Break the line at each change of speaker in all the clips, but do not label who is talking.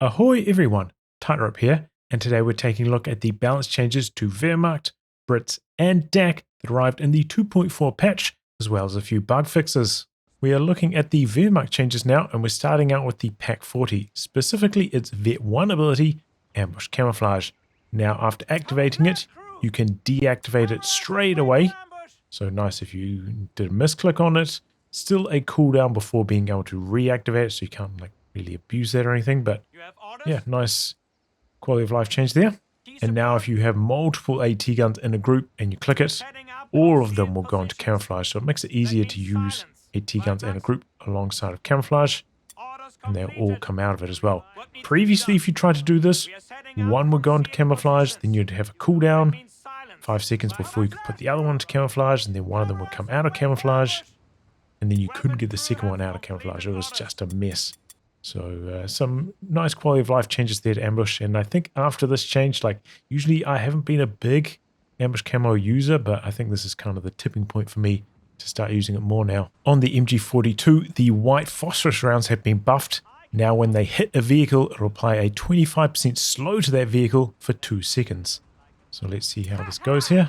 Ahoy everyone, Tightrope here, and today we're taking a look at the balance changes to Wehrmacht, Brits, and DAK that arrived in the 2.4 patch, as well as a few bug fixes. We are looking at the Wehrmacht changes now, and we're starting out with the Pak 40, specifically its Vet 1 ability, Ambush Camouflage. Now after activating it, you can deactivate it straight away, so nice if you did a misclick on it. Still a cooldown before being able to reactivate it, so you can't really abuse that or anything, but yeah, nice quality of life change there. And now if you have multiple AT guns in a group and you click it, all of them will go into camouflage, so it makes it easier to use AT guns in a group alongside of camouflage, and they'll all come out of it as well. Previously, if you tried to do this, one would go into camouflage, then you'd have a cooldown, 5 seconds before you could put the other one into camouflage, and then one of them would come out of camouflage, and then you couldn't get the second one out of camouflage. It was just a mess. So some nice quality of life changes there to ambush, and I think after this change, usually I haven't been a big ambush camo user, but I think this is kind of the tipping point for me to start using it more now. On the MG42, the white phosphorus rounds have been buffed. Now when they hit a vehicle, it'll apply a 25% slow to that vehicle for 2 seconds. So let's see how this goes here.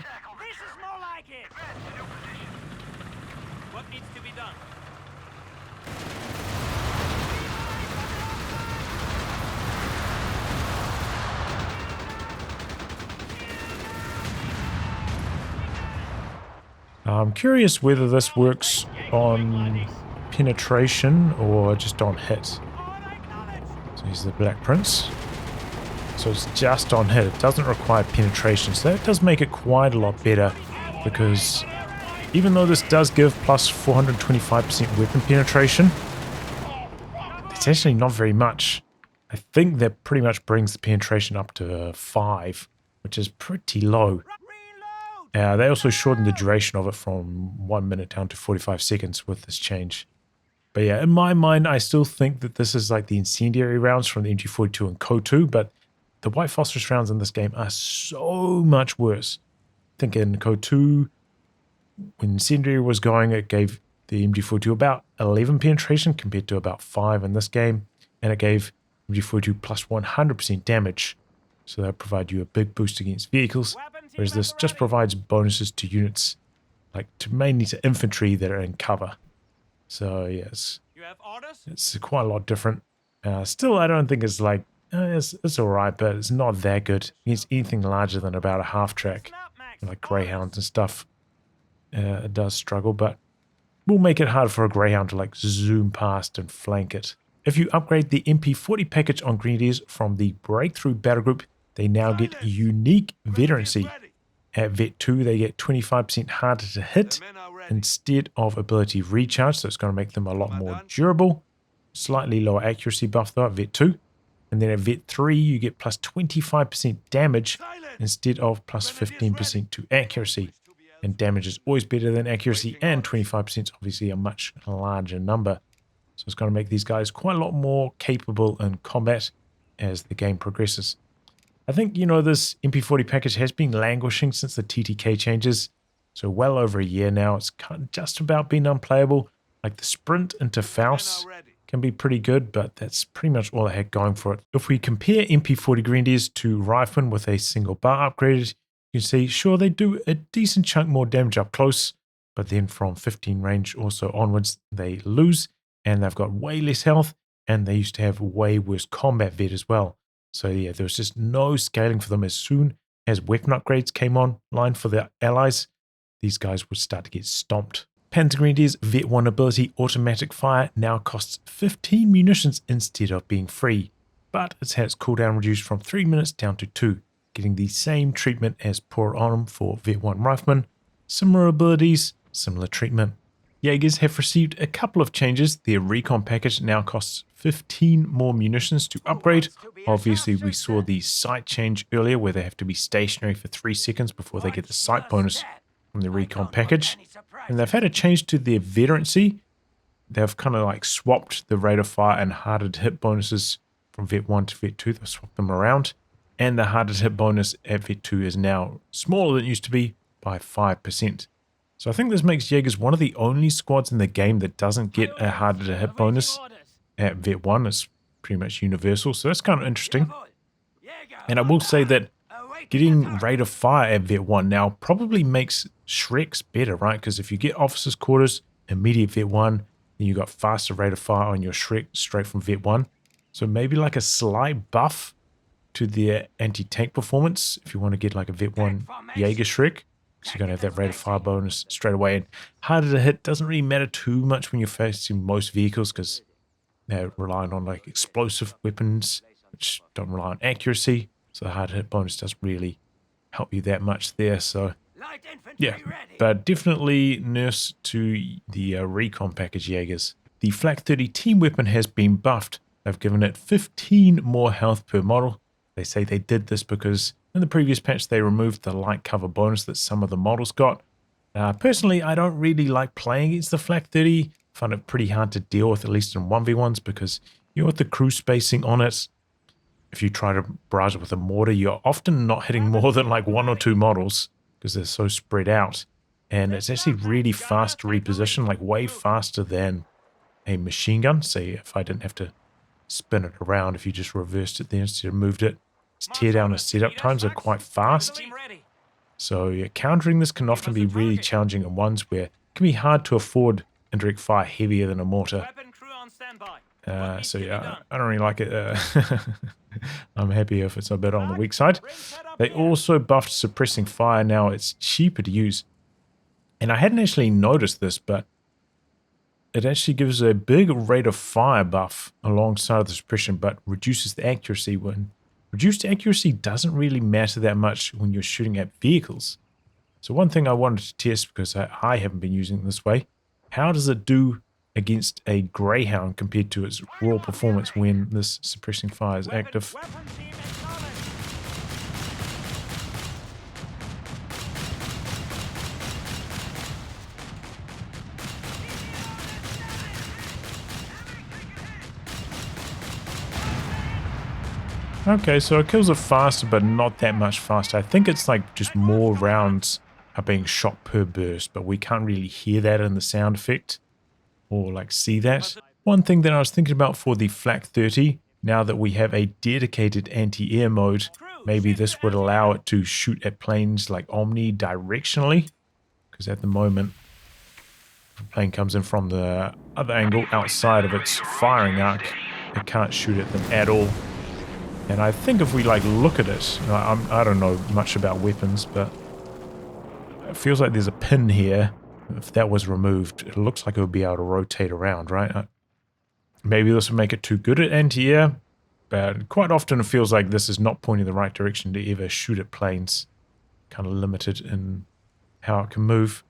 I'm curious whether this works on penetration or just on hit. So here's the Black Prince. So it's just on hit. It doesn't require penetration. So that does make it quite a lot better, because even though this does give plus 425% weapon penetration, it's actually not very much. I think that pretty much brings the penetration up to 5, which is pretty low. They also shortened the duration of it from 1 minute down to 45 seconds with this change. But yeah, in my mind, I still think that this is like the incendiary rounds from the MG42 and COH3, but the white phosphorus rounds in this game are so much worse. I think in COH3, when incendiary was going, it gave the MG42 about 11 penetration compared to about 5 in this game, and it gave MG42 plus 100% damage. So that provide you a big boost against vehicles, whereas this just provides bonuses to units, mainly to infantry that are in cover. So yes, it's quite a lot different. Still, I don't think it's it's alright, but it's not that good against anything larger than about a half-track, like greyhounds and stuff. It does struggle, but we'll make it hard for a greyhound to zoom past and flank it. If you upgrade the MP40 package on Grenadiers from the Breakthrough Battle Group, they now get unique Veterancy. At Vet 2, they get 25% harder to hit instead of ability recharge, so it's going to make them a lot more durable. Slightly lower accuracy buff though at Vet 2. And then at Vet 3, you get plus 25% damage instead of plus 15% to accuracy. And damage is always better than accuracy, and 25% is obviously a much larger number. So it's going to make these guys quite a lot more capable in combat as the game progresses. I think, this MP40 package has been languishing since the TTK changes, so well over a year now. It's just about been unplayable. The sprint into Faust can be pretty good, but that's pretty much all it had going for it. If we compare MP40 Grenadiers to Riflemen with a single bar upgraded, you can see, sure, they do a decent chunk more damage up close, but then from 15 range or so onwards, they lose, and they've got way less health, and they used to have way worse combat vet as well. So yeah, there was just no scaling for them. As soon as weapon upgrades came online for the allies, these guys would start to get stomped. Panzer Grenadiers Vet 1 ability automatic fire now costs 15 munitions instead of being free, but it's had its cooldown reduced from 3 minutes down to 2, getting the same treatment as Pour Homme for Vet 1 Riflemen. Similar abilities, similar treatment. Jagers have received a couple of changes. Their recon package now costs 15 more munitions to upgrade. Obviously, we saw the sight change earlier where they have to be stationary for 3 seconds before they get the sight bonus from the recon package. And they've had a change to their Veterancy. They've kind of swapped the rate of fire and harder to hit bonuses from Vet 1 to Vet 2. They've swapped them around. And the harder to hit bonus at Vet 2 is now smaller than it used to be by 5%. So I think this makes Jagers one of the only squads in the game that doesn't get a harder to hit bonus at Vet 1. It's pretty much universal, so that's kind of interesting. And I will say that getting rate of fire at Vet 1 now probably makes Shreks better, right? Because if you get officers' quarters, immediate Vet 1, then you got faster rate of fire on your Shrek straight from Vet 1. So maybe like a slight buff to their anti-tank performance if you want to get like a Vet 1 Jager Shrek. So you're going to have that rate of fire bonus straight away. And harder to hit doesn't really matter too much when you're facing most vehicles because they're relying on like explosive weapons, which don't rely on accuracy. So the hard hit bonus doesn't really help you that much there. So yeah, but definitely nerfs to the recon package Jaegers. The Flak 30 team weapon has been buffed. They've given it 15 more health per model. They say they did this because in the previous patch they removed the light cover bonus that some of the models got. Personally, I don't really like playing against the Flak 30. I find it pretty hard to deal with, at least in 1v1s, because you know, with the crew spacing on it, if you try to barrage it with a mortar, you're often not hitting more than like 1 or 2 models because they're so spread out. And it's actually really fast to reposition, like way faster than a machine gun. Say if I didn't have to spin it around, if you just reversed it there instead of moved it, its teardown and setup times are quite fast. So yeah, countering this can often be really challenging in ones where it can be hard to afford indirect fire heavier than a mortar. So yeah, I don't really like it. I'm happy if it's a bit on the weak side. They also buffed suppressing fire. Now it's cheaper to use. And I hadn't actually noticed this, but it actually gives a big rate of fire buff alongside the suppression, but reduces the accuracy. When reduced accuracy doesn't really matter that much when you're shooting at vehicles. So one thing I wanted to test, because I haven't been using it this way, how does it do against a Greyhound compared to its raw performance when this suppressing fire is active? Okay, so it kills it faster, but not that much faster. I think it's like just more rounds are being shot per burst, but we can't really hear that in the sound effect or like see that. One thing that I was thinking about for the Flak 30, now that we have a dedicated anti-air mode, maybe this would allow it to shoot at planes like omnidirectionally, because at the moment, if a plane comes in from the other angle outside of its firing arc, it can't shoot at them at all. And I think if we like look at it, I don't know much about weapons, but it feels like there's a pin here. If that was removed, it looks like it would be able to rotate around, right? Maybe this would make it too good at anti-air, but quite often it feels like this is not pointing the right direction to ever shoot at planes. Kind of limited in how it can move.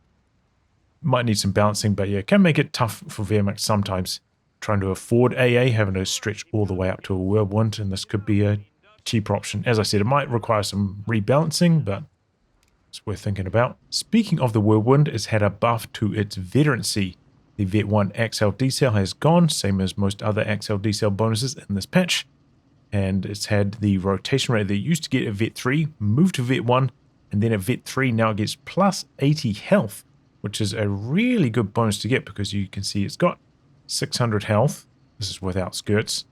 Might need some balancing, but yeah, it can make it tough for Wehrmacht sometimes. Trying to afford AA, having to stretch all the way up to a Wirbelwind, and this could be a cheaper option. As I said, it might require some rebalancing, but it's worth thinking about. Speaking of the Wirbelwind, it's had a buff to its Veterancy. The Vet 1 Axel decel has gone, same as most other Axel decel bonuses in this patch. And it's had the rotation rate that it used to get at Vet 3, moved to Vet 1, and then at Vet 3 now it gets plus 80 health, which is a really good bonus to get because you can see it's got 600 health. This is without skirts.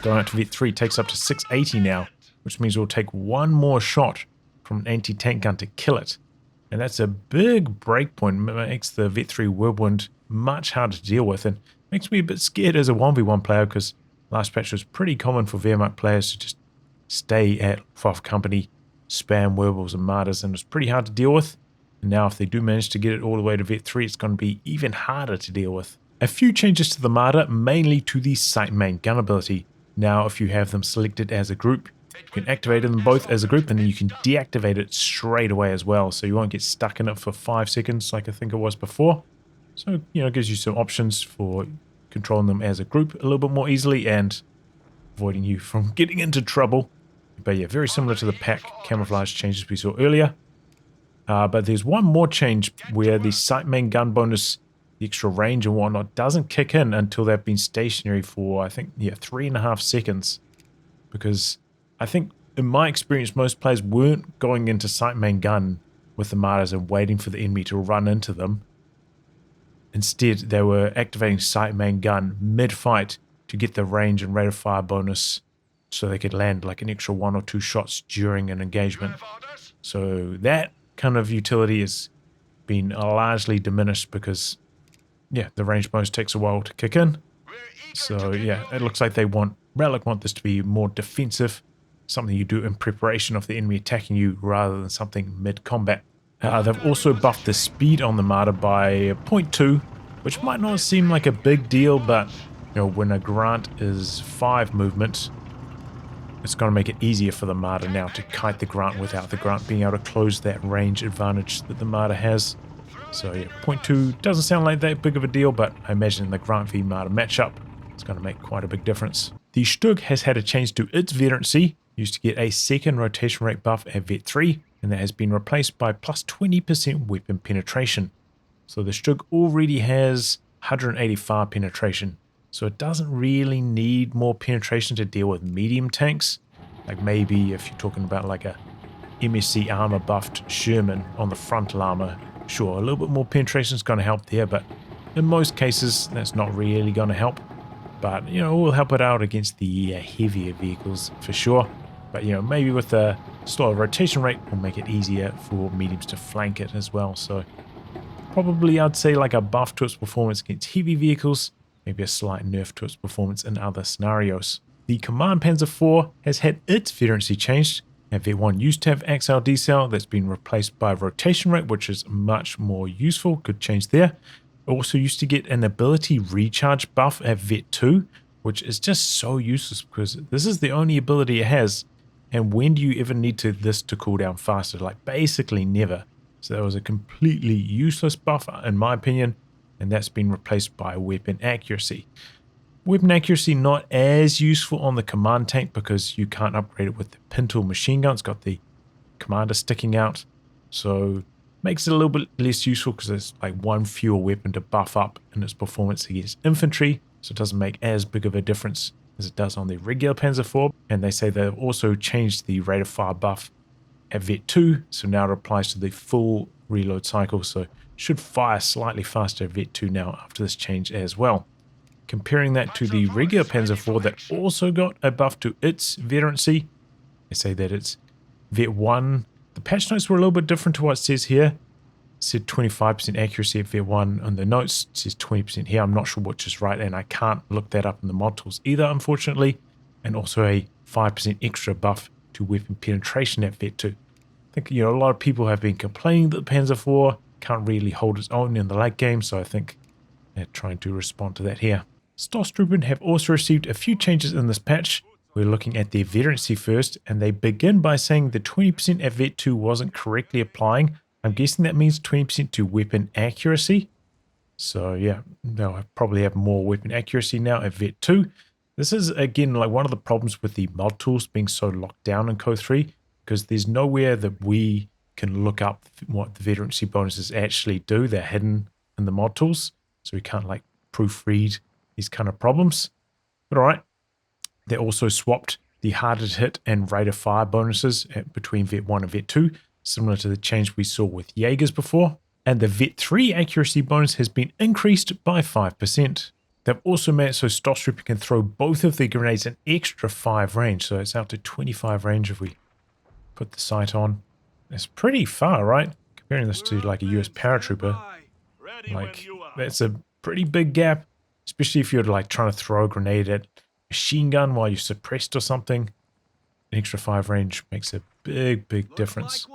Going up to Vet 3 takes up to 680 now, which means we'll take one more shot from an anti-tank gun to kill it. And that's a big breakpoint. It makes the Vet 3 Wirbelwind much harder to deal with, and makes me a bit scared as a 1v1 player because last patch was pretty common for Wehrmacht players to just stay at FOF company, spam Wirbels and Marders, and it's pretty hard to deal with. And now if they do manage to get it all the way to Vet 3, it's going to be even harder to deal with. A few changes to the Marder, mainly to the sight main gun ability. Now if you have them selected as a group, you can activate them both as a group, and then you can deactivate it straight away as well, so you won't get stuck in it for 5 seconds like I think it was before. So, you know, it gives you some options for controlling them as a group a little bit more easily and avoiding you from getting into trouble. But yeah, very similar to the pack camouflage changes we saw earlier. But there's one more change where the sight main gun bonus, the extra range and whatnot, doesn't kick in until they've been stationary for, I think, yeah, 3.5 seconds. Because I think, in my experience, most players weren't going into sight main gun with the Marders and waiting for the enemy to run into them. Instead, they were activating sight main gun mid-fight to get the range and rate of fire bonus so they could land like an extra 1 or 2 shots during an engagement. So that kind of utility has been largely diminished because, yeah, the range bonus takes a while to kick in. So yeah, it looks like Relic want this to be more defensive, something you do in preparation of the enemy attacking you rather than something mid-combat. They've also buffed the speed on the Marder by 0.2, which might not seem like a big deal, but you know, when a grunt is 5 movement, it's going to make it easier for the Marder now to kite the grunt without the grunt being able to close that range advantage that the Marder has. So yeah, 0.2 doesn't sound like that big of a deal, but I imagine in the Grunt v Marder matchup, it's going to make quite a big difference. The Stug has had a change to its Veterancy. Used to get a second rotation rate buff at Vet 3, and that has been replaced by plus 20% weapon penetration. So the Stug already has 185 penetration, so it doesn't really need more penetration to deal with medium tanks. Like maybe if you're talking about like a MSC armor buffed Sherman on the frontal armor, sure, a little bit more penetration is going to help there, but in most cases that's not really going to help. But you know, we'll help it out against the heavier vehicles for sure. But you know, maybe with a slower rotation rate will make it easier for mediums to flank it as well. So probably I'd say like a buff to its performance against heavy vehicles, maybe a slight nerf to its performance in other scenarios. The Command Panzer IV has had its Veterancy changed. And V1 used to have Axle Decel, that's been replaced by rotation rate, which is much more useful. Good change there. It also used to get an ability recharge buff at Vet 2, which is just so useless because this is the only ability it has. And when do you ever need this to cool down faster? Like basically never. So that was a completely useless buff in my opinion, and that's been replaced by weapon accuracy. Weapon accuracy not as useful on the command tank because you can't upgrade it with the pintle machine gun. It's got the commander sticking out, so makes it a little bit less useful because there's like one fewer weapon to buff up in its performance against infantry, so it doesn't make as big of a difference as it does on the regular Panzer IV. And they say they've also changed the rate of fire buff at Vet 2, so now it applies to the full reload cycle, so should fire slightly faster at Vet 2 now after this change as well. Comparing that to the regular Panzer IV that also got a buff to its Veterancy, they say that it's Vet 1. The patch notes were a little bit different to what it says here. It said 25% accuracy at Vet 1 on the notes. It says 20% here. I'm not sure which is right, and I can't look that up in the mod tools either, unfortunately. And also a 5% extra buff to weapon penetration at Vet 2. I think, you know, a lot of people have been complaining that the Panzer IV can't really hold its own in the late game, so I think they're trying to respond to that here. Stosstruppen have also received a few changes in this patch. We're looking at their Veterancy first, and they begin by saying the 20% at Vet 2 wasn't correctly applying. I'm guessing that means 20% to weapon accuracy. So yeah, they'll probably have more weapon accuracy now at Vet 2. This is again like one of the problems with the mod tools being so locked down in COH3, because there's nowhere that we can look up what the Veterancy bonuses actually do. They're hidden in the mod tools, so we can't like proofread these kind of problems. But alright, they also swapped the harder to hit and rate of fire bonuses between Vet 1 and Vet 2, similar to the change we saw with Jagers before. And the Vet 3 accuracy bonus has been increased by 5%. They've also made it so Stosstruppen can throw both of their grenades an extra 5 range, so it's out to 25 range if we put the sight on. It's pretty far, right? Comparing this to like a US paratrooper, like that's a pretty big gap. Especially if you're like trying to throw a grenade at a machine gun while you're suppressed or something. An extra 5 range makes a big difference.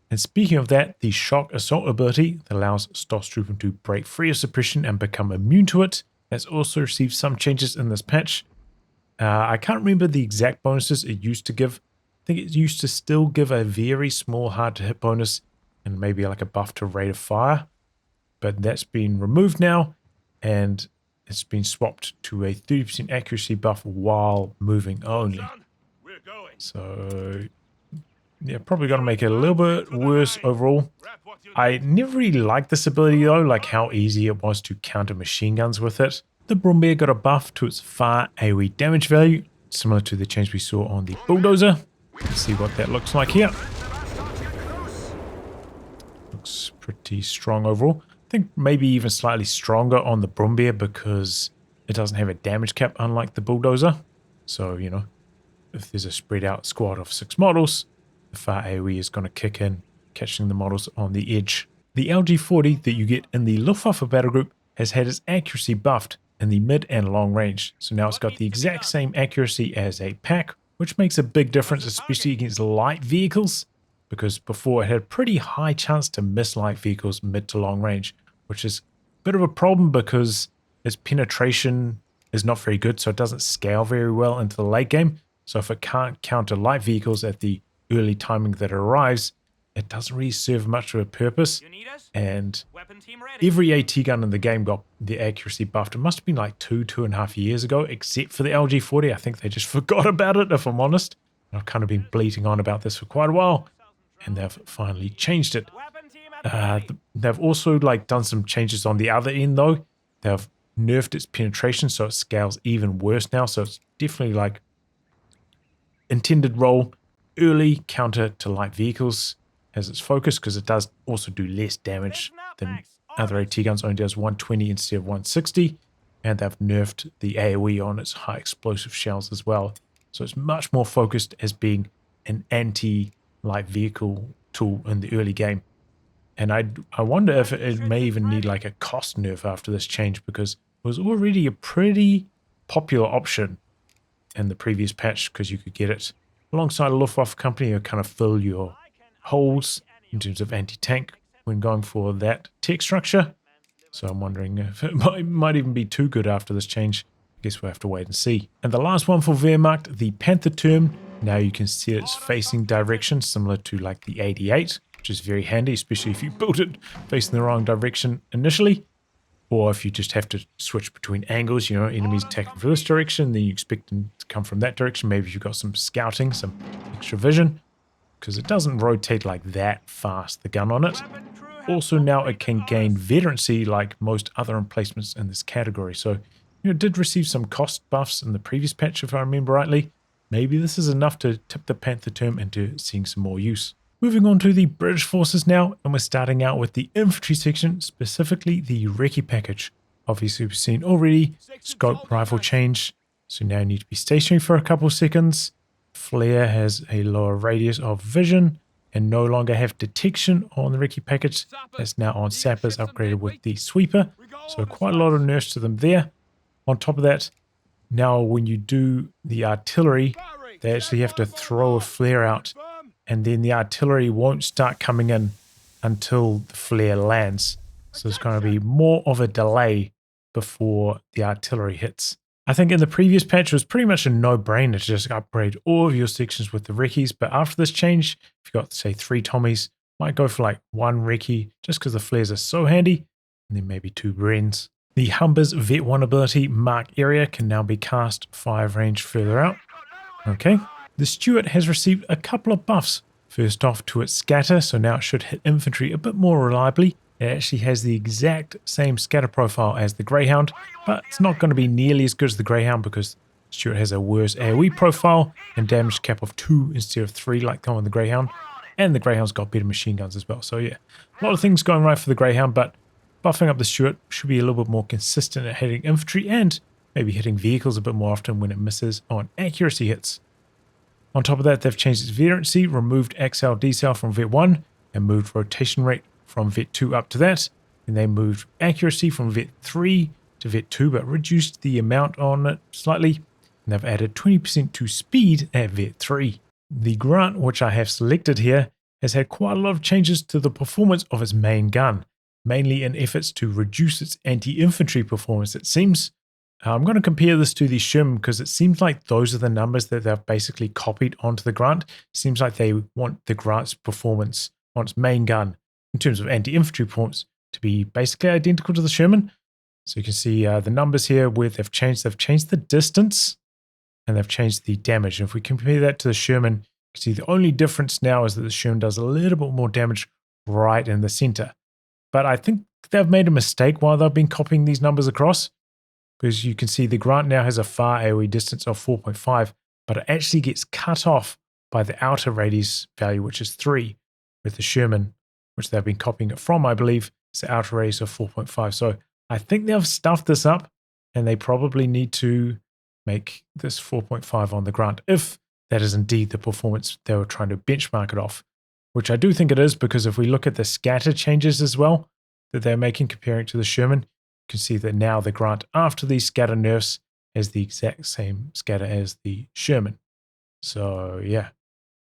And speaking of that, the shock assault ability that allows Stosstruppen to break free of suppression and become immune to it has also received some changes in this patch. I can't remember the exact bonuses it used to give. I think it used to still give a very small hard to hit bonus and maybe like a buff to rate of fire. But that's been removed now, and it's been swapped to a 30% accuracy buff while moving only. So, yeah, probably going to make it a little bit worse overall. I never really liked this ability though, like how easy it was to counter machine guns with it. The Brummbar got a buff to its fire AoE damage value, similar to the change we saw on the Bulldozer. Let's see what that looks like here. Looks pretty strong overall. I think maybe even slightly stronger on the Brummbar because It doesn't have a damage cap, unlike the bulldozer. So, you know, if there's a spread out squad of 6 models, the far AoE is going to kick in, catching the models on the edge. The LG40 that you get in the Luftwaffe battle group has had its accuracy buffed in the mid and long range. So now it's got the exact same accuracy as a pack, which makes a big difference, especially against light vehicles, because before it had a pretty high chance to miss light vehicles mid to long range, which is a bit of a problem because its penetration is not very good, so it doesn't scale very well into the late game. So if it can't counter light vehicles at the early timing that it arrives, it doesn't really serve much of a purpose. And every AT gun in the game got the accuracy buffed. It must have been like 2.5 years ago, except for the LG40. I think they just forgot about it, if I'm honest. I've kind of been bleating on about this for quite a while, and they've finally changed it. They've also done some changes on the other end though. They've nerfed its penetration, so it scales even worse now. So it's definitely intended role early counter to light vehicles as its focus, because it does also do less damage than other AT guns. Only does 120 instead of 160, and they've nerfed the AoE on its high explosive shells as well. So it's much more focused as being an anti-light vehicle tool in the early game. And I wonder if it may even need a cost nerf after this change, because it was already a pretty popular option in the previous patch, because you could get it alongside a Luftwaffe company to kind of fill your holes in terms of anti-tank when going for that tech structure. So I'm wondering if it might even be too good after this change. I guess we'll have to wait and see. And the last one for Wehrmacht, the Pantherturm. Now you can see its facing direction, similar to the 88, which is very handy, especially if you build it facing the wrong direction initially. Or if you just have to switch between angles, you know, enemies attacking from this direction, then you expect them to come from that direction. Maybe you've got some scouting, some extra vision, because it doesn't rotate that fast, the gun on it. Also now it can gain veterancy like most other emplacements in this category. So, you know, it did receive some cost buffs in the previous patch, if I remember rightly. Maybe this is enough to tip the Pantherturm into seeing some more use. Moving on to the British forces now, and we're starting out with the infantry section, specifically the recce package. Obviously we've seen already scope rifle change, so now you need to be stationary for a couple seconds. Flare has a lower radius of vision and no longer have detection on the recce package. That's now on sappers, upgraded with the sweeper, so quite a lot of nerfs to them there. On top of that, now when you do the artillery, they actually have to throw a flare out, and then the artillery won't start coming in until the flare lands. So it's going to be more of a delay before the artillery hits. I think in the previous patch it was pretty much a no-brainer to just upgrade all of your sections with the recces, but after this change, if you've got, say, 3 Tommies, might go for 1 recce just because the flares are so handy, and then maybe 2 Brens. The Humber's Vet 1 ability, Mark Area, can now be cast 5 range further out. Okay. The Stuart has received a couple of buffs. First off, to its scatter, so now it should hit infantry a bit more reliably. It actually has the exact same scatter profile as the Greyhound, but it's not going to be nearly as good as the Greyhound because Stuart has a worse AoE profile and damage cap of 2 instead of 3 like the one with the Greyhound. And the Greyhound's got better machine guns as well. So yeah, a lot of things going right for the Greyhound, but buffing up the Stuart should be a little bit more consistent at hitting infantry and maybe hitting vehicles a bit more often when it misses on accuracy hits. On top of that, they've changed its veterancy, removed XL decel from Vet 1 and moved rotation rate from Vet 2 up to that. And they moved accuracy from Vet 3 to Vet 2 but reduced the amount on it slightly. And they've added 20% to speed at Vet 3. The Grunt, which I have selected here, has had quite a lot of changes to the performance of its main gun, mainly in efforts to reduce its anti-infantry performance, it seems. I'm going to compare this to the Shim because it seems like those are the numbers that they've basically copied onto the Grunt. It seems like they want the Grunt's performance on its main gun in terms of anti-infantry performance to be basically identical to the Sherman. So you can see the numbers here where they've changed the distance and they've changed the damage. And if we compare that to the Sherman, you can see the only difference now is that the Sherman does a little bit more damage right in the center. But I think they've made a mistake while they've been copying these numbers across, because you can see the Grunt now has a far AoE distance of 4.5, but it actually gets cut off by the outer radius value, which is 3, with the Sherman, which they've been copying it from, I believe, it's the outer radius of 4.5. So I think they've stuffed this up, and they probably need to make this 4.5 on the grunt, if that is indeed the performance they were trying to benchmark it off, which I do think it is, because if we look at the scatter changes as well that they're making comparing to the Sherman, you can see that now the grunt after these scatter nerfs has the exact same scatter as the Sherman. So yeah,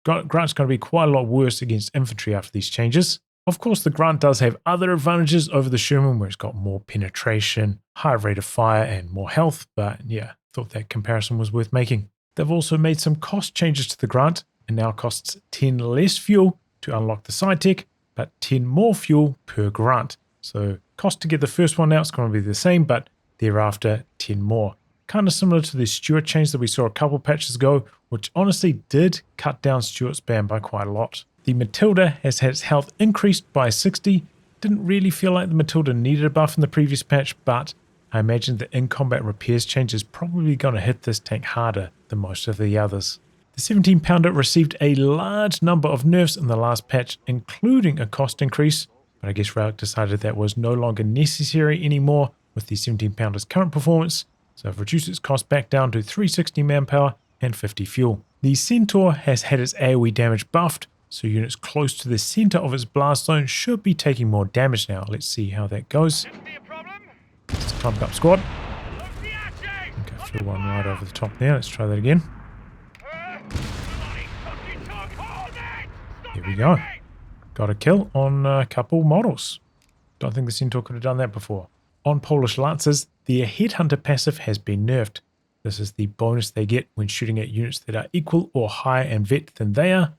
grunt's going to be quite a lot worse against infantry after these changes. Of course, the grunt does have other advantages over the Sherman, where it's got more penetration, higher rate of fire, and more health, but yeah, thought that comparison was worth making. They've also made some cost changes to the grunt, and now costs 10 less fuel to unlock the side tech, but 10 more fuel per grunt. So cost to get the first one out is going to be the same, but thereafter 10 more. Kind of similar to the Stuart change that we saw a couple patches ago, which honestly did cut down Stuart's spam by quite a lot. The Matilda has had its health increased by 60. Didn't really feel like the Matilda needed a buff in the previous patch, but I imagine the in-combat repairs change is probably going to hit this tank harder than most of the others. The 17-pounder received a large number of nerfs in the last patch, including a cost increase, but I guess Relic decided that was no longer necessary anymore with the 17-pounder's current performance, so I've reduced its cost back down to 360 manpower and 50 fuel. The Centaur has had its AoE damage buffed, so units close to the center of its blast zone should be taking more damage now. Let's see how that goes. Let's climb up squad. Okay, flew one right over the top there. Let's try that again. Here we go. Got a kill on a couple models. Don't think the Centaur could have done that before. On Polish Lancers, their Headhunter passive has been nerfed. This is the bonus they get when shooting at units that are equal or higher in vet than they are.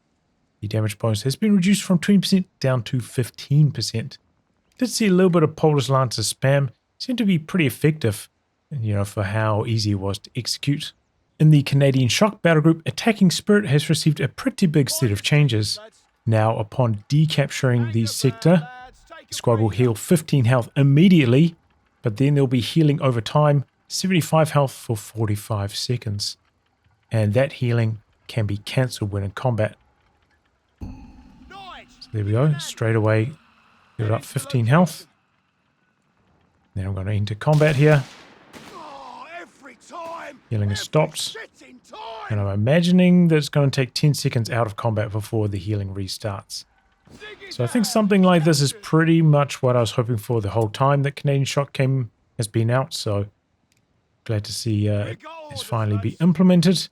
The damage bonus has been reduced from 20% down to 15%. Did see a little bit of Polish Lancer spam. Seemed to be pretty effective, for how easy it was to execute. In the Canadian Shock Battle Group, Attacking Spirit has received a pretty big set of changes. Now, upon decapturing the sector, the squad will heal 15 health immediately, but then they'll be healing over time, 75 health for 45 seconds. And that healing can be cancelled when in combat. So there we go, straight away, get up 15 health. Then I'm going to enter combat here. Healing is stopped. And I'm imagining that it's going to take 10 seconds out of combat before the healing restarts. So I think something like this is pretty much what I was hoping for the whole time that Canadian Shock has been out. So glad to see it has finally been implemented.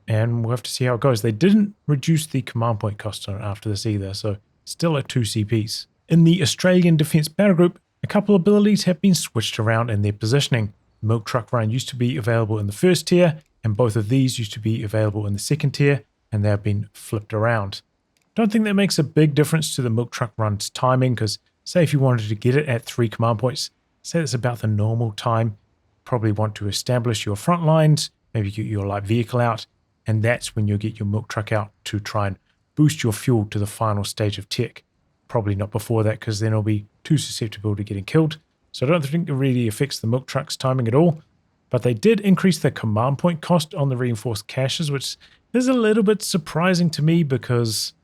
And we'll have to see how it goes. They didn't reduce the command point cost on it after this either. So still at 2 CPs. In the Australian Defence Battle Group, a couple of abilities have been switched around in their positioning. Milk Truck Run used to be available in the first tier, and both of these used to be available in the second tier, and they have been flipped around. Don't think that makes a big difference to the Milk Truck Run's timing, because say if you wanted to get it at 3 command points, say that's about the normal time, probably want to establish your front lines, maybe get your light vehicle out, and that's when you'll get your milk truck out to try and boost your fuel to the final stage of tech. Probably not before that, because then it'll be too susceptible to getting killed. So I don't think it really affects the milk truck's timing at all. But they did increase the command point cost on the reinforced caches, which is a little bit surprising to me, because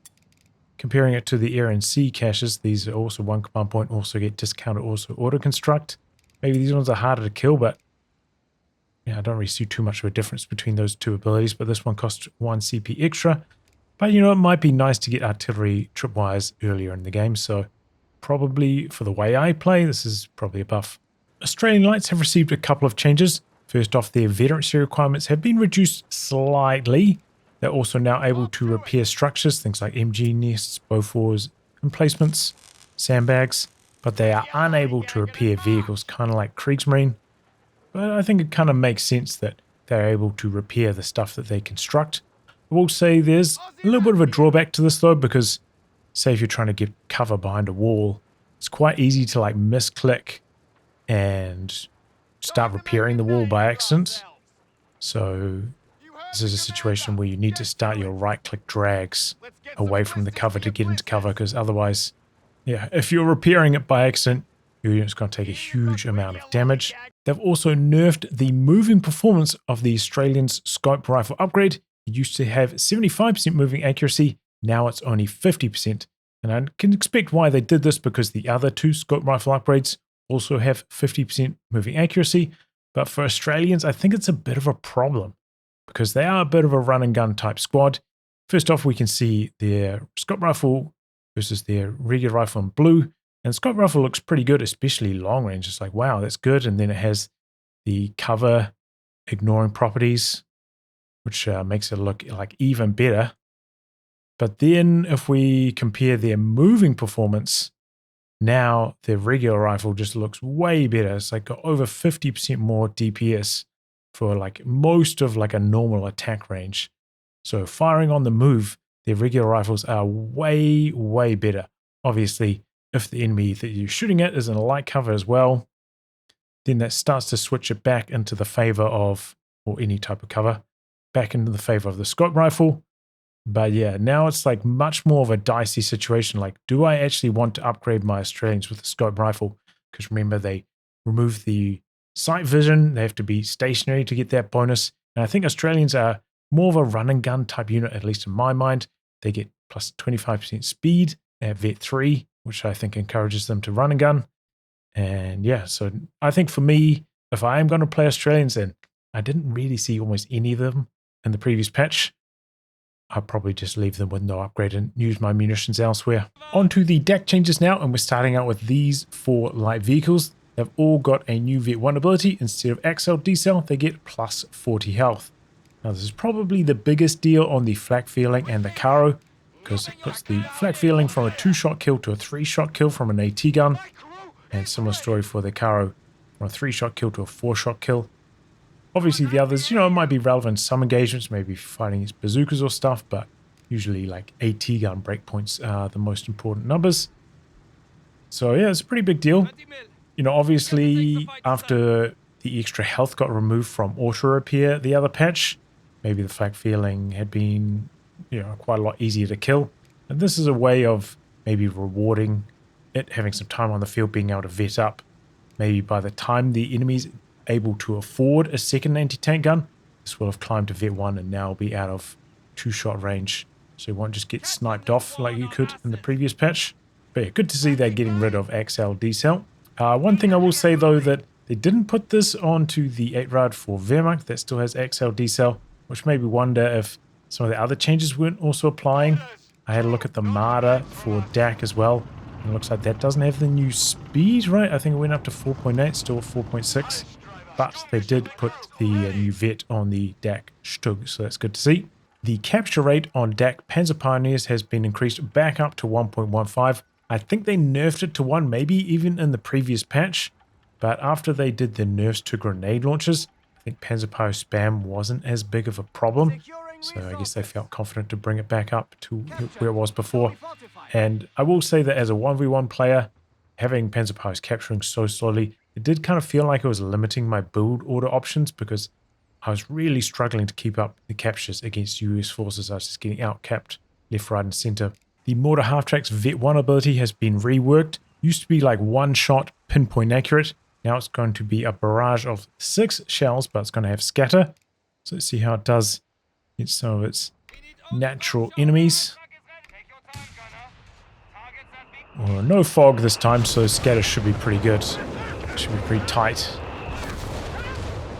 comparing it to the air and sea caches, these are also 1 command point, also get discounted, also auto-construct. Maybe these ones are harder to kill, but yeah, I don't really see too much of a difference between those two abilities. But this one costs 1 CP extra. But it might be nice to get artillery tripwires earlier in the game, so probably for the way I play, this is probably a buff. Australian Lights have received a couple of changes. First off, their veterancy requirements have been reduced slightly. They're also now able to repair structures, things like MG nests, Bofors, emplacements, sandbags, but they are unable to repair vehicles, kind of like Kriegsmarine. But I think it kind of makes sense that they're able to repair the stuff that they construct. I will say there's a little bit of a drawback to this though, because say if you're trying to get cover behind a wall, it's quite easy to like misclick and start repairing the wall by accident. So this is a situation where you need to start your right click drags away from the cover to get into cover, because otherwise, yeah, if you're repairing it by accident, your unit's going to take a huge amount of damage. They've also nerfed the moving performance of the Australian's scope rifle upgrade. It used to have 75% moving accuracy, now it's only 50%. And I can expect why they did this, because the other 2 scope rifle upgrades also have 50% moving accuracy, But for Australians, I think it's a bit of a problem because they are a bit of a run and gun type squad. First off, we can see their scope rifle versus their regular rifle in blue. And scope rifle looks pretty good, especially long range. It's like, wow, that's good. And then it has the cover ignoring properties, which makes it look like even better. But then if we compare their moving performance, now their regular rifle just looks way better. It's like got over 50% more DPS for like most of like a normal attack range. So firing on the move, their regular rifles are way, way better. Obviously, if the enemy that you're shooting at is in a light cover as well, then that starts to switch it back into the favor of, or any type of cover, back into the favor of the scope rifle. But yeah, now it's like much more of a dicey situation. Like, do I actually want to upgrade my Australians with the scope rifle? Because remember, they remove the sight vision. They have to be stationary to get that bonus. And I think Australians are more of a run and gun type unit, at least in my mind. They get plus 25% speed at Vet 3, which I think encourages them to run and gun. And yeah, so I think for me, if I am going to play Australians, and I didn't really see almost any of them in the previous patch, I'll probably just leave them with no upgrade and use my munitions elsewhere. On to the DAK changes now, and we're starting out with these 4 light vehicles. They've all got a new Vet 1 ability. Instead of Accel Decel, they get plus 40 health. Now this is probably the biggest deal on the Flak feeling and the Caro, because it puts the Flak feeling from a 2-shot kill to a 3-shot kill from an AT gun. And similar story for the Caro, from a 3-shot kill to a 4-shot kill. Obviously the others, it might be relevant in some engagements, maybe fighting against bazookas or stuff, but usually like AT gun breakpoints are the most important numbers. So yeah, it's a pretty big deal. Obviously after the extra health got removed from auto repair the other patch, maybe the Flak feeling had been, quite a lot easier to kill. And this is a way of maybe rewarding it, having some time on the field, being able to vet up. Maybe by the time the enemy's able to afford a second anti-tank gun, this will have climbed to Vet 1 and now be out of 2-shot range. So you won't just get sniped off like you could in the previous patch. But yeah, good to see they're getting rid of Accel Decel. One thing I will say though, that they didn't put this onto the 8-rad for Wehrmacht that still has Accel Decel, which made me wonder if some of the other changes weren't also applying. I had a look at the Marder for DAK as well. And it looks like that doesn't have the new speed, right? I think it went up to 4.8, still 4.6. But they did put the new vet on the DAK Stug, so that's good to see. The capture rate on DAK Panzerpioneers has been increased back up to 1.15. I think they nerfed it to 1, maybe even in the previous patch. But after they did the nerfs to grenade launchers, I think Panzerpio spam wasn't as big of a problem. So I guess they felt confident to bring it back up to where it was before. And I will say that as a 1v1 player, having Panzerpios capturing so slowly, it did kind of feel like it was limiting my build order options because I was really struggling to keep up the captures against US forces. I was just getting out-capped left, right, and center. The Mortar Halftrack's Vet 1 ability has been reworked. Used to be like 1-shot pinpoint accurate. Now it's going to be a barrage of 6 shells, but it's going to have scatter. So let's see how it does against some of its natural enemies. Oh, no fog this time, so scatter should be pretty good. Should be pretty tight.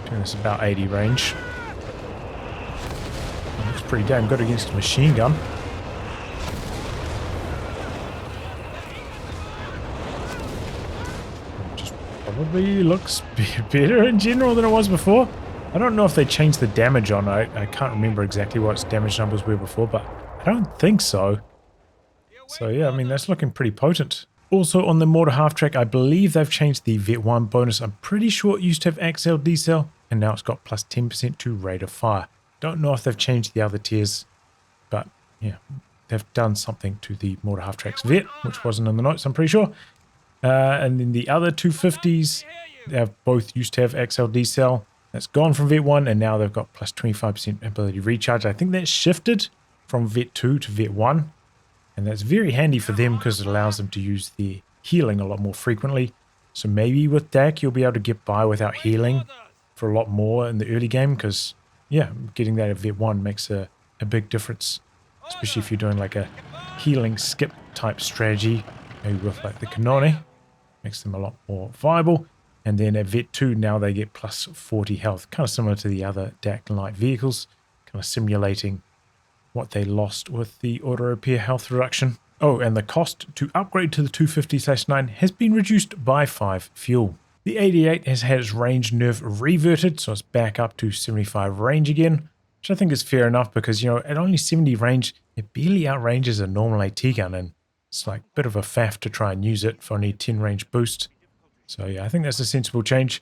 Doing this about 80 range. Looks pretty damn good against a machine gun. Just probably looks better in general than it was before. I don't know if they changed the damage on it. I can't remember exactly what its damage numbers were before, but I don't think so. So yeah, I mean, that's looking pretty potent. Also on the Mortar Halftrack, I believe they've changed the Vet 1 bonus. I'm pretty sure it used to have Accel Decel, and now it's got plus 10% to rate of fire. Don't know if they've changed the other tiers, but yeah, they've done something to the Mortar Halftrack's Vet, which wasn't in the notes, I'm pretty sure. And then the other 250s, they've both used to have Accel Decel. That's gone from Vet 1, and now they've got plus 25% ability recharge. I think that's shifted from Vet 2 to Vet 1. And that's very handy for them because it allows them to use their healing a lot more frequently. So maybe with DAK you'll be able to get by without healing for a lot more in the early game because, yeah, getting that at Vet 1 makes a big difference. Especially if you're doing like a healing skip type strategy, maybe with like the Canone. Makes them a lot more viable. And then at Vet 2, now they get plus 40 health, kind of similar to the other DAK light vehicles, kind of simulating what they lost with the auto repair health reduction. Oh, and the cost to upgrade to the 250/9 has been reduced by 5 fuel. The 88 has had its range nerf reverted, so it's back up to 75 range again, which I think is fair enough because, you know, at only 70 range, it barely outranges a normal AT gun, and it's like a bit of a faff to try and use it for only 10 range boost. So yeah, I think that's a sensible change.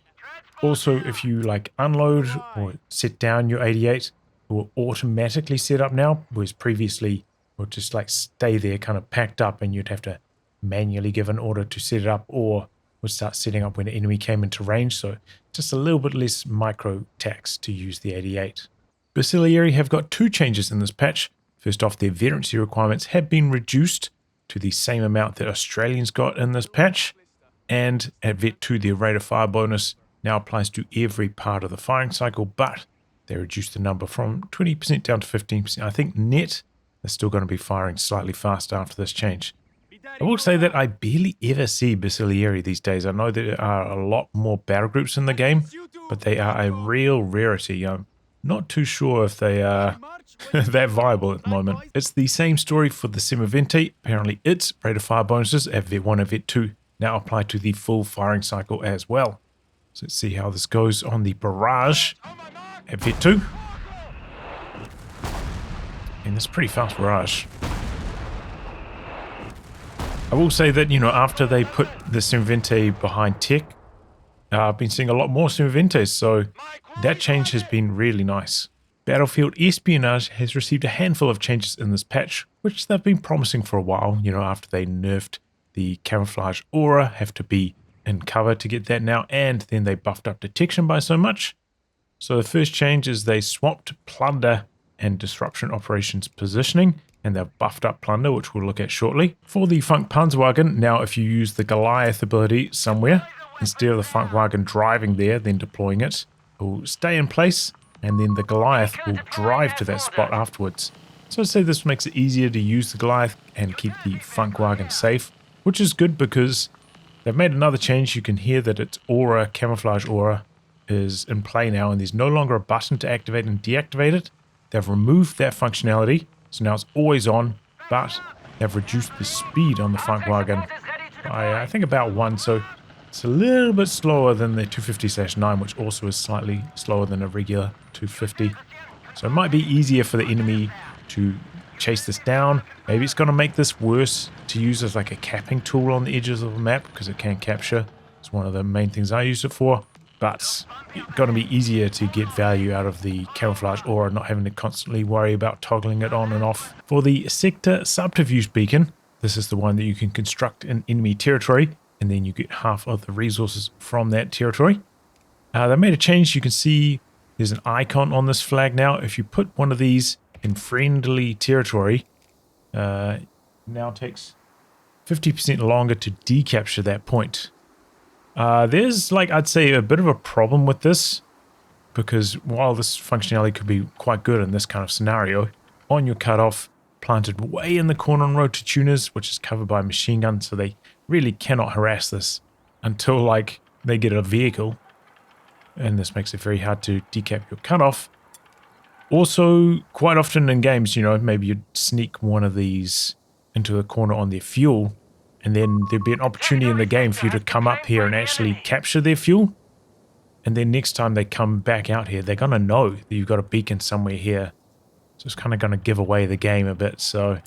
Also, if you like unload or set down your 88, it will automatically set up now, whereas previously it would just like stay there kind of packed up and you'd have to manually give an order to set it up, or would start setting up when an enemy came into range. So just a little bit less micro tax to use the 88. Bersaglieri have got 2 changes in this patch. First off, their veterancy requirements have been reduced to the same amount that Australians got in this patch. And at Vet 2, their rate of fire bonus now applies to every part of the firing cycle, but they reduced the number from 20% down to 15%. I think net, they're still going to be firing slightly faster after this change. I will say that I barely ever see Bersaglieri these days. I know there are a lot more battle groups in the game, but they are a real rarity. I'm not too sure if they are that viable at the moment. It's the same story for the Semovente. Apparently its rate of fire bonuses at Vet 1 and Vet 2 now apply to the full firing cycle as well. So let's see how this goes on the barrage at Vet 2. And it's pretty fast barrage. I will say that, you know, after they put the Semovente behind tech, I've been seeing a lot more Semoventes, so that change has been really nice. Battlefield Espionage has received a handful of changes in this patch, which they've been promising for a while, you know, after they nerfed the camouflage aura, have to be in cover to get that now, and then they buffed up detection by so much. So the first change is they swapped Plunder and Disruption Operations positioning, and they've buffed up Plunder, which we'll look at shortly. For the Funkpanzerwagen, now if you use the Goliath ability somewhere, instead of the Funkwagen driving there, then deploying it, it will stay in place, and then the Goliath will drive to that spot afterwards. So I'd say this makes it easier to use the Goliath and keep the Funkwagen safe, which is good because they've made another change. You can hear that its aura, camouflage aura, is in play now, and there's no longer a button to activate and deactivate it. They've removed that functionality, so now it's always on, but they've reduced the speed on the Funkwagen by, I think, about 1, so it's a little bit slower than the 250/9, which also is slightly slower than a regular 250. So it might be easier for the enemy to chase this down. Maybe it's going to make this worse to use as like a capping tool on the edges of the map, because it can capture. It's one of the main things I use it for. But it's going to be easier to get value out of the camouflage aura, not having to constantly worry about toggling it on and off. For the sector subterfuge beacon, this is the one that you can construct in enemy territory, and then you get half of the resources from that territory. They made a change. You can see there's an icon on this flag now. If you put one of these in friendly territory, now takes 50% longer to decapture that point. There's, like, I'd say a bit of a problem with this, because while this functionality could be quite good in this kind of scenario, on your cutoff, planted way in the corner on road to tuners, which is covered by machine guns, so they really cannot harass this until, like, they get a vehicle, and this makes it very hard to decap your cutoff. Also, quite often in games, you know, maybe you'd sneak one of these into the corner on their fuel, and then there'd be an opportunity in the game for you to come up here and actually capture their fuel. And then next time they come back out here, they're going to know that you've got a beacon somewhere here. So it's kind of going to give away the game a bit. So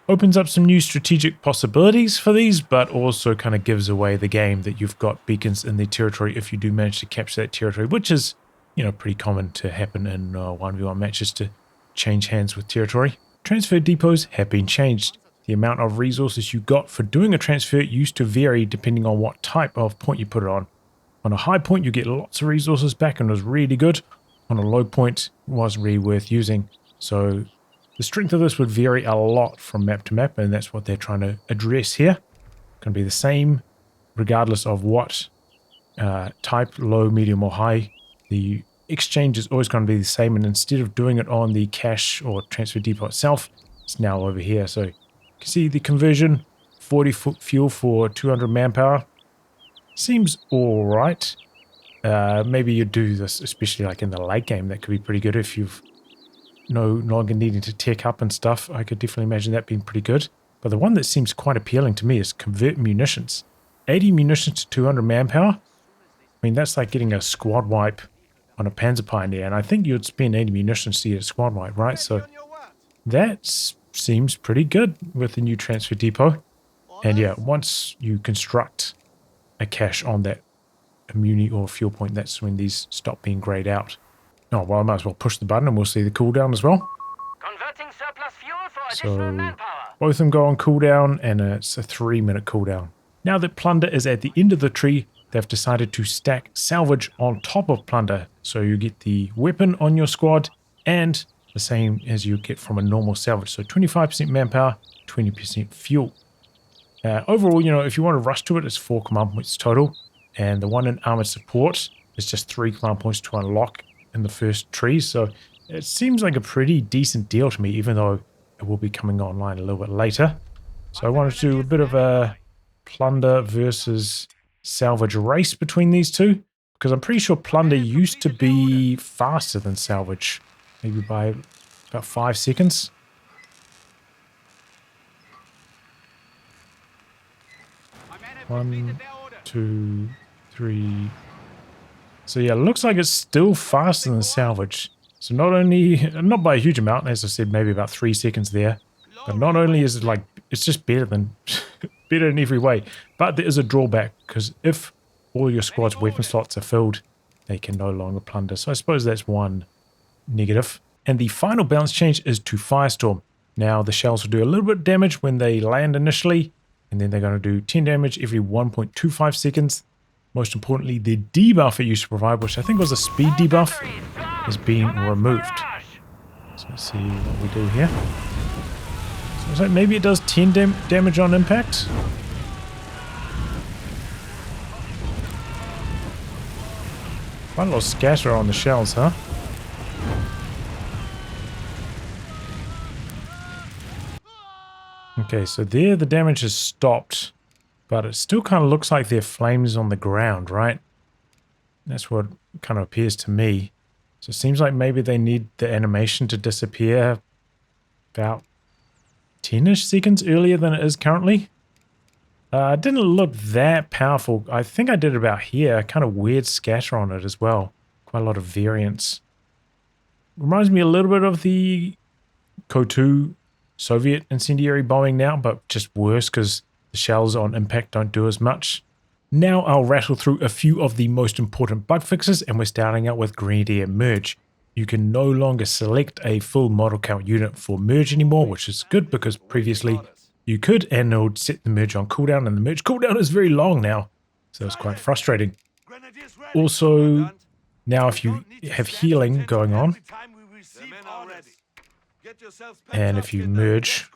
opens up some new strategic possibilities for these, but also kind of gives away the game that you've got beacons in their territory if you do manage to capture that territory, which is, you know, pretty common to happen in 1v1 matches, to change hands with territory. Transfer depots have been changed. The amount of resources you got for doing a transfer used to vary depending on what type of point you put it on. On a high point, you get lots of resources back and it was really good. On a low point, it wasn't really worth using. So the strength of this would vary a lot from map to map, and that's what they're trying to address here. It's going to be the same regardless of what type, low, medium or high. The exchange is always going to be the same, and instead of doing it on the cache or transfer depot itself, it's now over here. So you can see the conversion, 40 fuel for 200 manpower. Seems alright. Maybe you do this, especially like in the late game. That could be pretty good if you've no longer needing to tech up and stuff. I could definitely imagine that being pretty good. But the one that seems quite appealing to me is convert munitions. 80 munitions to 200 manpower. I mean, that's like getting a squad wipe on a Panzerpioneer, and I think you'd spend 80 munitions to get a squad wipe, right? So that seems pretty good with the new transfer depot. And yeah, once you construct a cache on that immuni or fuel point, that's when these stop being grayed out. Oh, well, I might as well push the button and we'll see the cooldown as well.
Converting surplus fuel for additional manpower.
Both of them go on cooldown, and it's a 3-minute cooldown. Now that Plunder is at the end of the tree, they've decided to stack salvage on top of Plunder. So you get the weapon on your squad and the same as you get from a normal salvage. So 25% manpower, 20% fuel. Overall, you know, if you want to rush to it, it's 4 command points total. And the one in armored support is just 3 command points to unlock in the first tree. So it seems like a pretty decent deal to me, even though it will be coming online a little bit later. So I wanted to do a bit of a Plunder versus salvage race between these two, because I'm pretty sure Plunder used to be faster than salvage, maybe by about 5 seconds. One, 2, 3. So yeah, it looks like it's still faster than salvage. So not only, not by a huge amount, as I said, maybe about 3 seconds there, but not only is it like, it's just better than, better in every way, but there is a drawback, because if all your squad's weapon slots are filled, they can no longer plunder. So I suppose that's one negative. And the final balance change is to Firestorm. Now the shells will do a little bit of damage when they land initially, and then they're going to do 10 damage every 1.25 seconds. Most importantly, the debuff it used to provide, which I think was a speed debuff, is being removed. So let's see what we do here. So it's like maybe it does 10 damage on impact. Quite a lot of scatter on the shells, huh? Okay, so there the damage has stopped, but it still kind of looks like there are flames on the ground, right? That's what kind of appears to me. So it seems like maybe they need the animation to disappear about 10-ish seconds earlier than it is currently. It didn't look that powerful. I think I did about here. Kind of weird scatter on it as well. Quite a lot of variance. Reminds me a little bit of the COH3 Soviet incendiary bombing now, but just worse because the shells on impact don't do as much. Now I'll rattle through a few of the most important bug fixes, and we're starting out with Grenadier Merge. You can no longer select a full model count unit for Merge anymore, which is good because previously you could, and it would set the Merge on cooldown, and the Merge cooldown is very long now, so it's quite frustrating. Also, now if you have healing going on, and if you merge,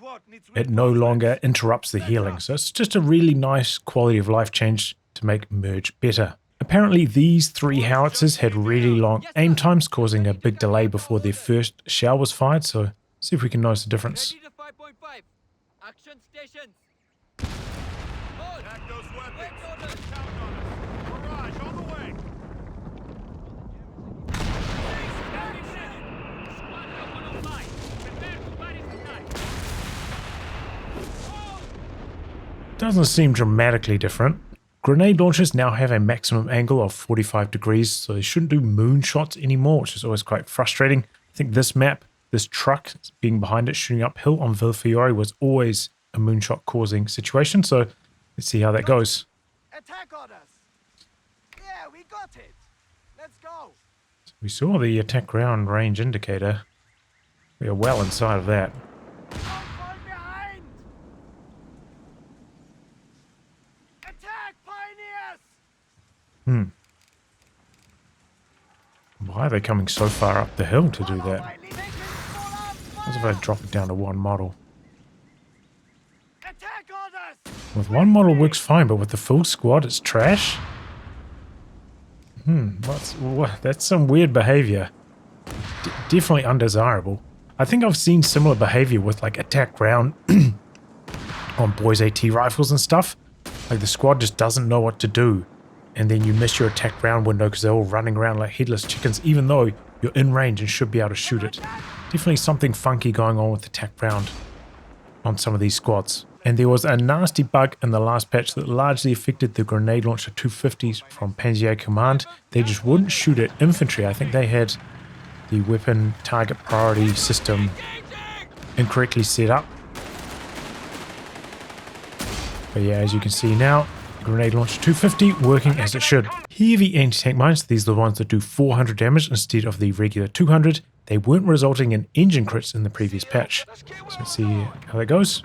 it no longer interrupts the healing. So it's just a really nice quality of life change to make merge better. Apparently these 3 howitzers had really long aim times, causing a big delay before their first shell was fired. So see if we can notice the difference. Doesn't seem dramatically different. Grenade launchers now have a maximum angle of 45 degrees, so they shouldn't do moonshots anymore, which is always quite frustrating. I think this map, this truck being behind it shooting uphill on Villefiore was always a moonshot causing situation, so let's see how that goes.
Attack orders. Yeah, we got it. Let's go.
So we saw the attack ground range indicator. We are well inside of that. Why are they coming so far up the hill to do that? What if I drop it down to 1 model? With 1 model works fine, but with the full squad it's trash? That's some weird behavior. Definitely undesirable. I think I've seen similar behavior with like attack ground on boys AT rifles and stuff. Like the squad just doesn't know what to do and then you miss your attack round window because they're all running around like headless chickens, even though you're in range and should be able to shoot it. Definitely something funky going on with attack round on some of these squads. And there was a nasty bug in the last patch that largely affected the grenade launcher 250s from Panzer Command. They just wouldn't shoot at infantry. I think they had the weapon target priority system incorrectly set up. But yeah, as you can see now, grenade launcher 250 working as it should. Heavy anti-tank mines, these are the ones that do 400 damage instead of the regular 200. They weren't resulting in engine crits in the previous patch. So let's see how that goes.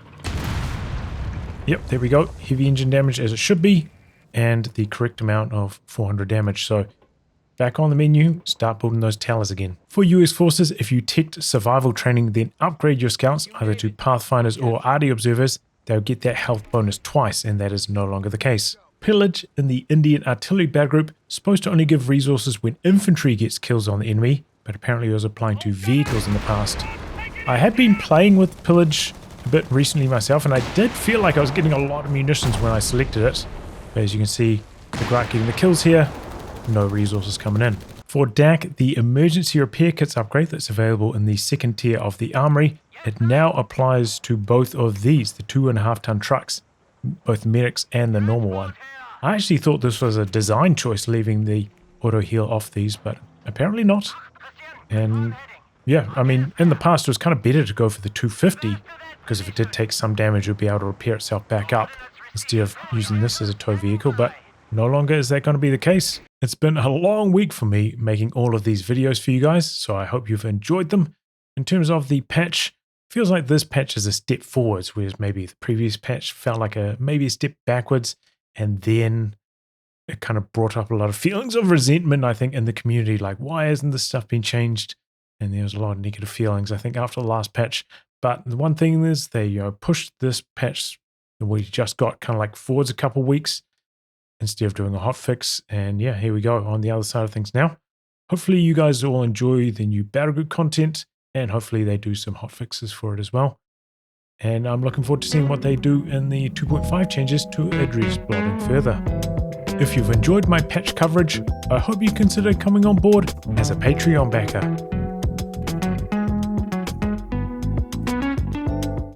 Yep, there we go. Heavy engine damage as it should be, and the correct amount of 400 damage. So back on the menu, start building those towers again. For US forces, if you ticked survival training, then upgrade your scouts either to Pathfinders or RD observers, they'll get that health bonus twice, and that is no longer the case. Pillage in the Indian artillery battle group supposed to only give resources when infantry gets kills on the enemy, but apparently it was applying to vehicles in the past. I had been playing with Pillage a bit recently myself, and I did feel like I was getting a lot of munitions when I selected it. But as you can see, the Grat getting the kills here, no resources coming in. For DAK, the emergency repair kits upgrade that's available in the second tier of the armory, it now applies to both of these, the 2.5 ton trucks, both the medics and the normal one. I actually thought this was a design choice, leaving the auto heal off these, but apparently not. And yeah, I mean, in the past it was kind of better to go for the 250, because if it did take some damage, it would be able to repair itself back up instead of using this as a tow vehicle, but no longer is that going to be the case. It's been a long week for me making all of these videos for you guys, so I hope you've enjoyed them. In terms of the patch, feels like this patch is a step forwards, whereas maybe the previous patch felt like maybe a step backwards, and then it kind of brought up a lot of feelings of resentment, I think, in the community, like, why hasn't this stuff been changed? And there was a lot of negative feelings, I think, after the last patch. But the one thing is they pushed this patch that we just got kind of like forwards a couple weeks instead of doing a hotfix. And yeah, here we go on the other side of things now. Hopefully you guys all enjoy the new battle group content, and hopefully they do some hotfixes for it as well. And I'm looking forward to seeing what they do in the 2.5 changes to address blotting further. If you've enjoyed my patch coverage, I hope you consider coming on board as a Patreon backer.